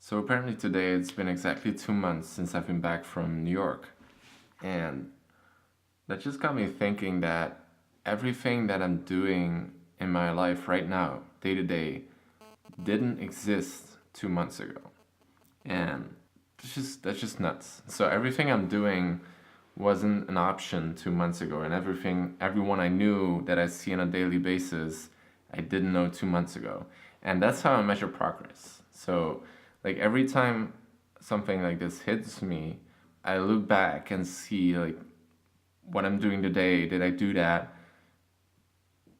So apparently today it's been exactly 2 months since I've been back from New York. And that just got me thinking that everything that I'm doing in my life right now, day to day, didn't exist 2 months ago. And that's just nuts. So everything I'm doing wasn't an option 2 months ago, and everyone I knew that I see on a daily basis, I didn't know 2 months ago. And that's how I measure progress. So like every time something like this hits me, I look back and see like what I'm doing today. Did I do that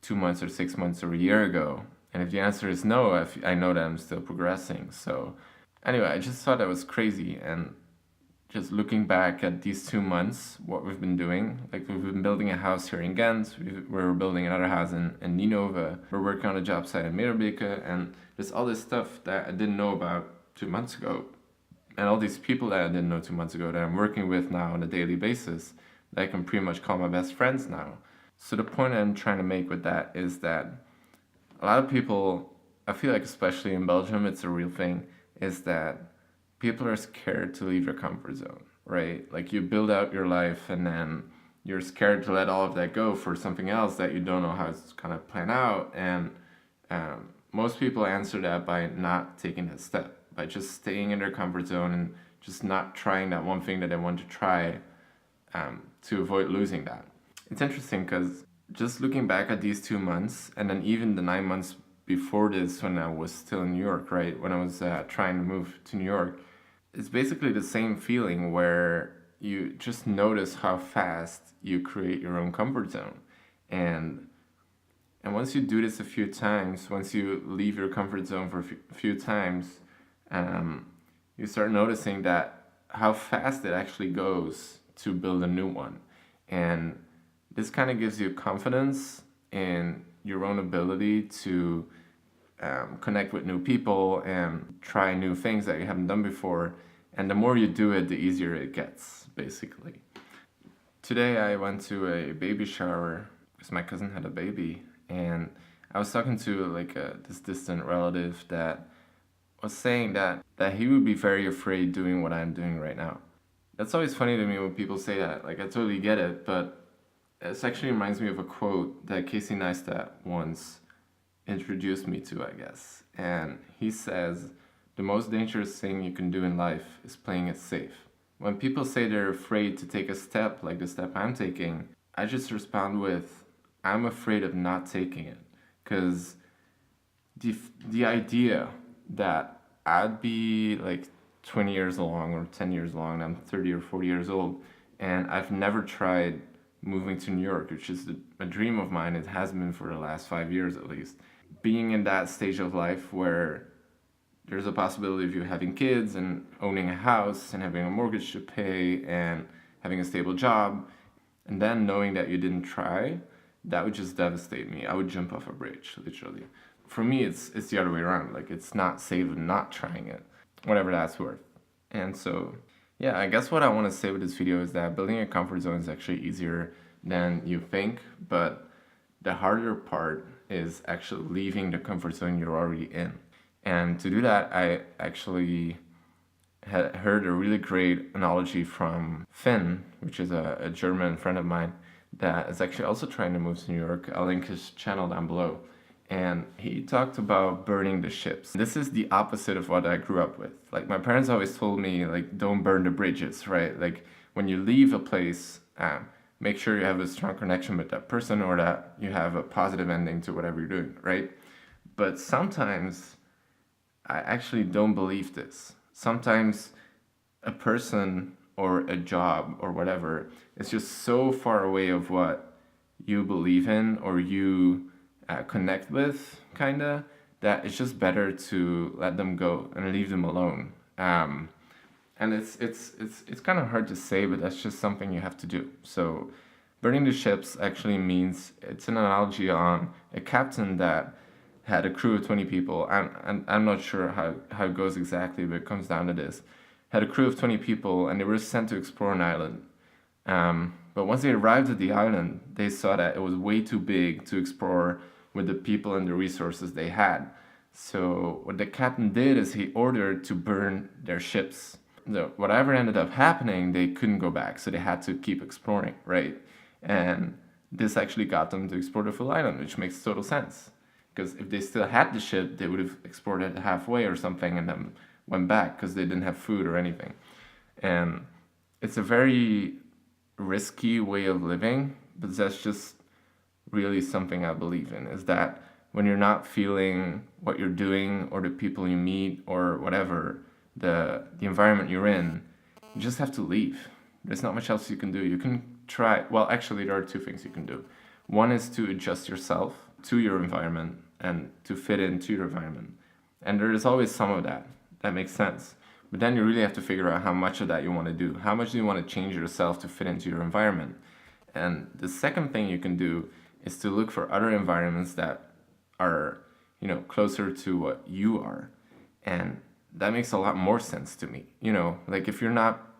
2 months or 6 months or a year ago? And if the answer is no, I know that I'm still progressing. So anyway, I just thought that was crazy. And just looking back at these 2 months, what we've been doing, like we've been building a house here in Ghent, we're building another house in Ninove, we're working on a job site in Middelbeke, and there's all this stuff that I didn't know about 2 months ago. And all these people that I didn't know 2 months ago that I'm working with now on a daily basis, that I can pretty much call my best friends now. So the point I'm trying to make with that is that a lot of people, I feel like especially in Belgium, it's a real thing, is that people are scared to leave their comfort zone, right? Like you build out your life and then you're scared to let all of that go for something else that you don't know how it's gonna plan out. And most people answer that by not taking that step, by just staying in their comfort zone and just not trying that one thing that they want to try, to avoid losing that. It's interesting because just looking back at these 2 months and then even the 9 months before this when I was still in New York, right? When I was trying to move to New York, it's basically the same feeling where you just notice how fast you create your own comfort zone. And and once you do this a few times, once you leave your comfort zone for a few times, um, you start noticing that how fast it actually goes to build a new one. And this kind of gives you confidence in your own ability to connect with new people and try new things that you haven't done before. And the more you do it, the easier it gets, basically. Today I went to a baby shower because my cousin had a baby, and I was talking to like this distant relative that was saying that he would be very afraid doing what I'm doing right now. That's always funny to me when people say that. Like I totally get it, but it actually reminds me of a quote that Casey Neistat once introduced me to, I guess. And he says, the most dangerous thing you can do in life is playing it safe. When people say they're afraid to take a step like the step I'm taking, I just respond with, I'm afraid of not taking it. Because the idea that I'd be like 20 years along or 10 years along, and I'm 30 or 40 years old, and I've never tried moving to New York, which is a dream of mine. It has been for the last 5 years at least. Being in that stage of life where there's a possibility of you having kids and owning a house and having a mortgage to pay and having a stable job, and then knowing that you didn't try, that would just devastate me. I would jump off a bridge, literally. For me, it's the other way around. Like, it's not safe not trying it, whatever that's worth. And so, yeah, I guess what I want to say with this video is that building a comfort zone is actually easier than you think, but the harder part is actually leaving the comfort zone you're already in. And to do that, I actually had heard a really great analogy from Finn, which is a German friend of mine that is actually also trying to move to New York. I'll link his channel down below. And he talked about burning the ships. This is the opposite of what I grew up with. Like my parents always told me, like, don't burn the bridges, right? Like when you leave a place, make sure you have a strong connection with that person or that you have a positive ending to whatever you're doing, right? But sometimes I actually don't believe this. Sometimes a person or a job or whatever is just so far away of what you believe in or you connect with, kinda, that it's just better to let them go and leave them alone. And it's kind of hard to say, but that's just something you have to do. So burning the ships actually means, it's an analogy on a captain that had a crew of 20 people. I'm not sure how it goes exactly, but it comes down to this. Had a crew of 20 people and they were sent to explore an island. But once they arrived at the island, they saw that it was way too big to explore with the people and the resources they had. So what the captain did is he ordered to burn their ships. So whatever ended up happening, they couldn't go back, so they had to keep exploring, right? And this actually got them to explore the full island, which makes total sense. Because if they still had the ship, they would have explored it halfway or something and then went back because they didn't have food or anything. And it's a very risky way of living, but that's just really something I believe in, is that when you're not feeling what you're doing or the people you meet or whatever, the environment you're in, you just have to leave. There's not much else you can do. You can try, well, actually, there are two things you can do. One is to adjust yourself to your environment and to fit into your environment. And there is always some of that. That makes sense. But then you really have to figure out how much of that you want to do. How much do you want to change yourself to fit into your environment? And the second thing you can do is to look for other environments that are, closer to what you are. And that makes a lot more sense to me. Like if you're not,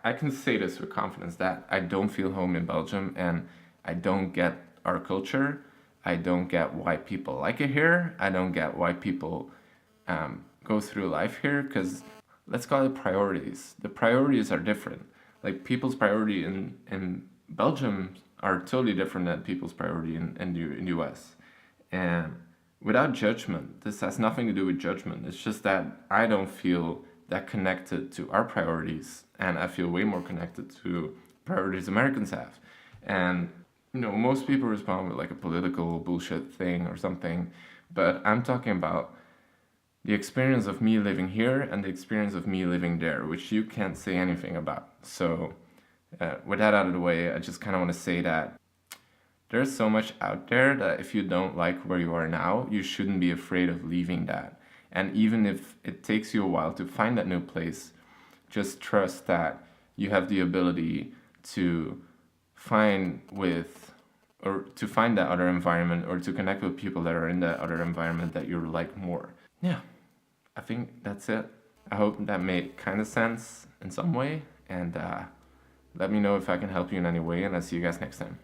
I can say this with confidence that I don't feel home in Belgium and I don't get our culture. I don't get why people like it here. I don't get why people go through life here because let's call it priorities. The priorities are different. Like people's priority in Belgium are totally different than people's priority in the US. And without judgment, this has nothing to do with judgment. It's just that I don't feel that connected to our priorities, and I feel way more connected to priorities Americans have. And most people respond with like a political bullshit thing or something, but I'm talking about the experience of me living here and the experience of me living there, which you can't say anything about. So, with that out of the way, I just kind of want to say that there's so much out there that if you don't like where you are now, you shouldn't be afraid of leaving that. And even if it takes you a while to find that new place, just trust that you have the ability to find that other environment or to connect with people that are in that other environment that you like more. Yeah, I think that's it. I hope that made kind of sense in some way, and let me know if I can help you in any way, and I'll see you guys next time.